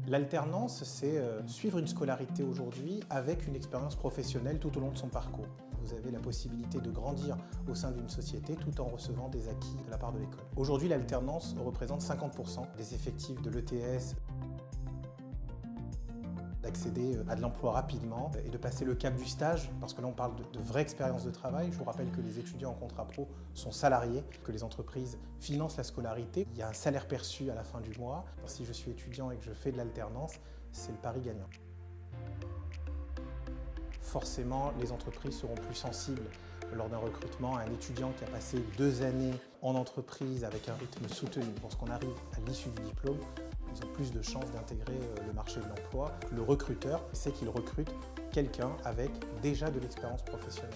L'alternance, c'est suivre une scolarité aujourd'hui avec une expérience professionnelle tout au long de son parcours. Vous avez la possibilité de grandir au sein d'une société tout en recevant des acquis de la part de l'école. Aujourd'hui, l'alternance représente 50% des effectifs de l'ETS, d'accéder à de l'emploi rapidement et de passer le cap du stage, parce que là on parle de vraie expérience de travail. Je vous rappelle que les étudiants en contrat pro sont salariés, que les entreprises financent la scolarité. Il y a un salaire perçu à la fin du mois. Si je suis étudiant et que je fais de l'alternance, c'est le pari gagnant. Forcément, les entreprises seront plus sensibles lors d'un recrutement à un étudiant qui a passé 2 années en entreprise avec un rythme soutenu. Lorsqu'on arrive à l'issue du diplôme, ils ont plus de chances d'intégrer le marché de l'emploi. Le recruteur sait qu'il recrute quelqu'un avec déjà de l'expérience professionnelle.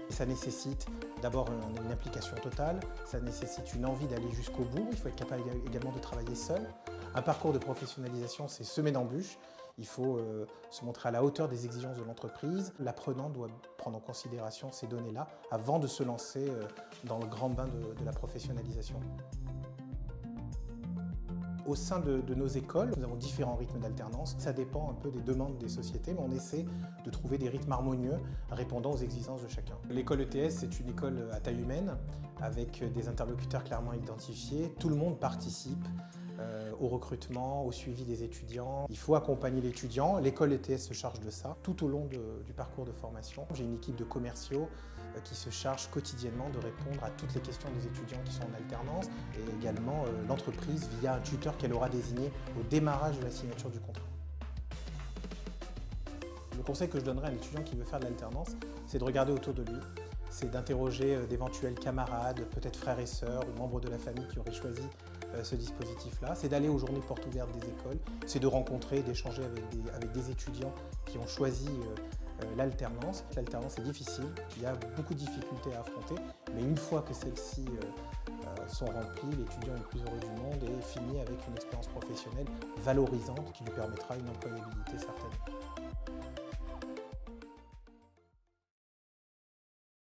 Et ça nécessite d'abord une implication totale, ça nécessite une envie d'aller jusqu'au bout, il faut être capable également de travailler seul. Un parcours de professionnalisation, c'est semé d'embûches. Il faut se montrer à la hauteur des exigences de l'entreprise. L'apprenant doit prendre en considération ces données-là avant de se lancer dans le grand bain de la professionnalisation. Au sein de nos écoles, nous avons différents rythmes d'alternance. Ça dépend un peu des demandes des sociétés, mais on essaie de trouver des rythmes harmonieux répondant aux exigences de chacun. L'école ETS, c'est une école à taille humaine, avec des interlocuteurs clairement identifiés. Tout le monde participe au recrutement, au suivi des étudiants. Il faut accompagner l'étudiant. L'école ETS se charge de ça tout au long du parcours de formation. J'ai une équipe de commerciaux qui se charge quotidiennement de répondre à toutes les questions des étudiants qui sont en alternance et également l'entreprise via un tuteur qu'elle aura désigné au démarrage de la signature du contrat. Le conseil que je donnerais à un étudiant qui veut faire de l'alternance, c'est de regarder autour de lui. C'est d'interroger d'éventuels camarades, peut-être frères et sœurs ou membres de la famille qui auraient choisi ce dispositif-là. C'est d'aller aux journées portes ouvertes des écoles, c'est de rencontrer, d'échanger avec des étudiants qui ont choisi l'alternance. L'alternance est difficile, il y a beaucoup de difficultés à affronter, mais une fois que celles-ci sont remplies, l'étudiant est le plus heureux du monde et finit avec une expérience professionnelle valorisante qui lui permettra une employabilité certaine.